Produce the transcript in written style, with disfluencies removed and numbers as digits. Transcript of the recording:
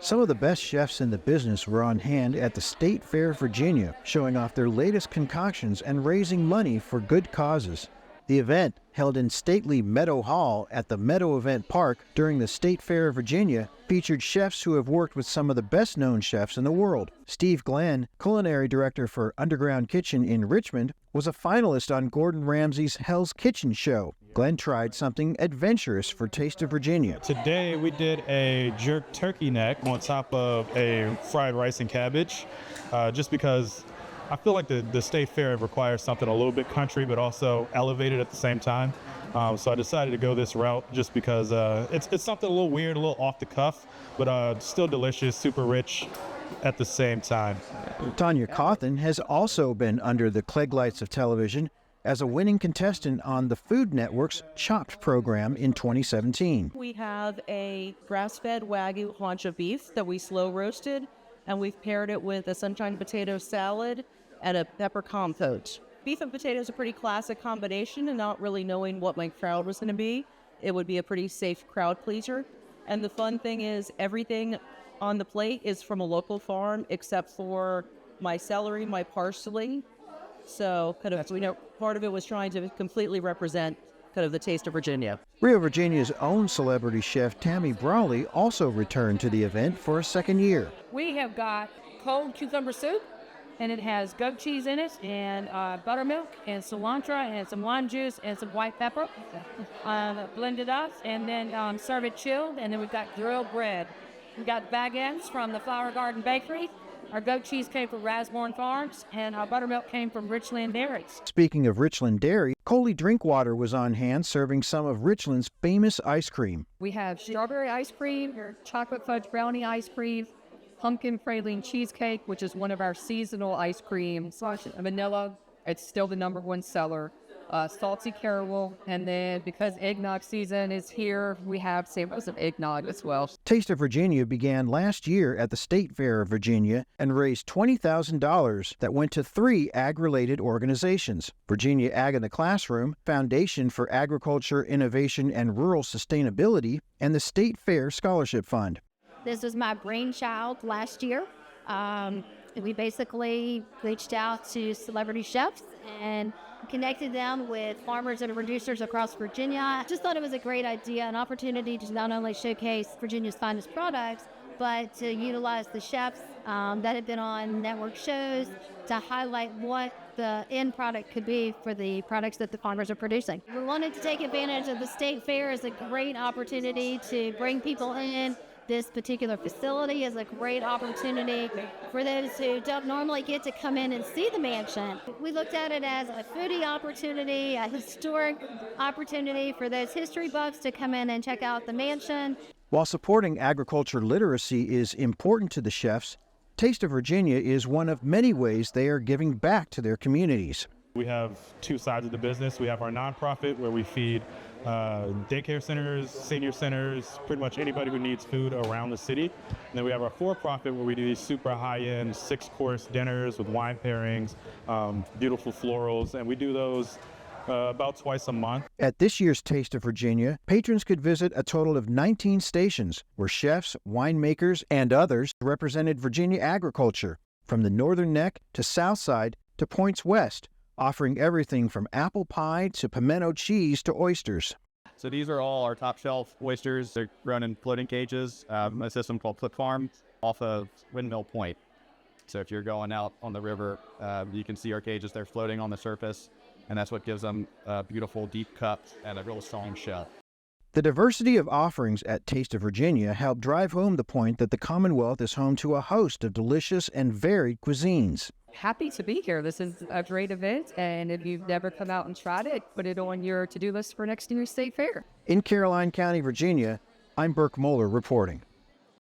Some of the best chefs in the business were on hand at the State Fair, Virginia, showing off their latest concoctions and raising money for good causes. The event, held in stately Meadow Hall at the Meadow Event Park during the State Fair of Virginia, featured chefs who have worked with some of the best-known chefs in the world. Steve Glen, culinary director for Underground Kitchen in Richmond, was a finalist on Gordon Ramsay's Hell's Kitchen show. Glenn tried something adventurous for Taste of Virginia. Today we did a jerk turkey neck on top of a fried rice and cabbage, just because I feel like the State Fair requires something a little bit country, but also elevated at the same time. So I decided to go this route just because it's something a little weird, a little off the cuff, but still delicious, super rich at the same time. Tanya Cawthon has also been under the Klieg lights of television as a winning contestant on the Food Network's Chopped program in 2017. We have a grass-fed Wagyu haunch of beef that we slow roasted, and we've paired it with a sunshine potato salad and a pepper compote. Beef and potatoes is a pretty classic combination, and not really knowing what my crowd was going to be, it would be a pretty safe crowd pleaser. And the fun thing is everything on the plate is from a local farm except for my celery, my parsley. So part of it was trying to completely represent the Taste of Virginia. Rio, Virginia's own celebrity chef Tammy Brawley also returned to the event for a second year. We have got cold cucumber soup, and it has goat cheese in it, and buttermilk, and cilantro, and some lime juice, and some white pepper. Blended up, and then serve it chilled, and then we've got grilled bread. We've got baguettes from the Flower Garden Bakery. Our goat cheese came from Rasbourne Farms, and our buttermilk came from Richland Dairy. Speaking of Richland Dairy, Coley Drinkwater was on hand serving some of Richland's famous ice cream. We have strawberry ice cream, chocolate fudge brownie ice cream, pumpkin praline cheesecake, which is one of our seasonal ice creams, vanilla, it's still the #1 seller, salty caramel, and then because eggnog season is here, we have samples of eggnog as well. Taste of Virginia began last year at the State Fair of Virginia and raised $20,000 that went to 3 ag-related organizations: Virginia Ag in the Classroom, Foundation for Agriculture, Innovation, and Rural Sustainability, and the State Fair Scholarship Fund. This was my brainchild last year. We basically reached out to celebrity chefs and connected them with farmers and producers across Virginia. Just thought it was a great idea, an opportunity to not only showcase Virginia's finest products, but to utilize the chefs that have been on network shows to highlight what the end product could be for the products that the farmers are producing. We wanted to take advantage of the State Fair as a great opportunity to bring people in. This particular facility is a great opportunity for those who don't normally get to come in and see the mansion. We looked at it as a foodie opportunity, a historic opportunity for those history buffs to come in and check out the mansion. While supporting agriculture literacy is important to the chefs, Taste of Virginia is one of many ways they are giving back to their communities. We have 2 sides of the business. We have our nonprofit where we feed daycare centers, senior centers, pretty much anybody who needs food around the city. And then we have our for-profit where we do these super high-end 6-course dinners with wine pairings, beautiful florals, and we do those about twice a month. At this year's Taste of Virginia, patrons could visit a total of 19 stations where chefs, winemakers, and others represented Virginia agriculture, from the Northern Neck to Southside to Points West, offering everything from apple pie to pimento cheese to oysters. So these are all our top shelf oysters. They're grown in floating cages, a system called Flip Farm off of Windmill Point. So if you're going out on the river, you can see our cages. They're floating on the surface, and that's what gives them a beautiful deep cup and a real strong shell. The diversity of offerings at Taste of Virginia helped drive home the point that the Commonwealth is home to a host of delicious and varied cuisines. Happy to be here. This is a great event, and if you've never come out and tried it, put it on your to-do list for next year's State Fair. In Caroline County, Virginia, I'm Burke Moeller reporting.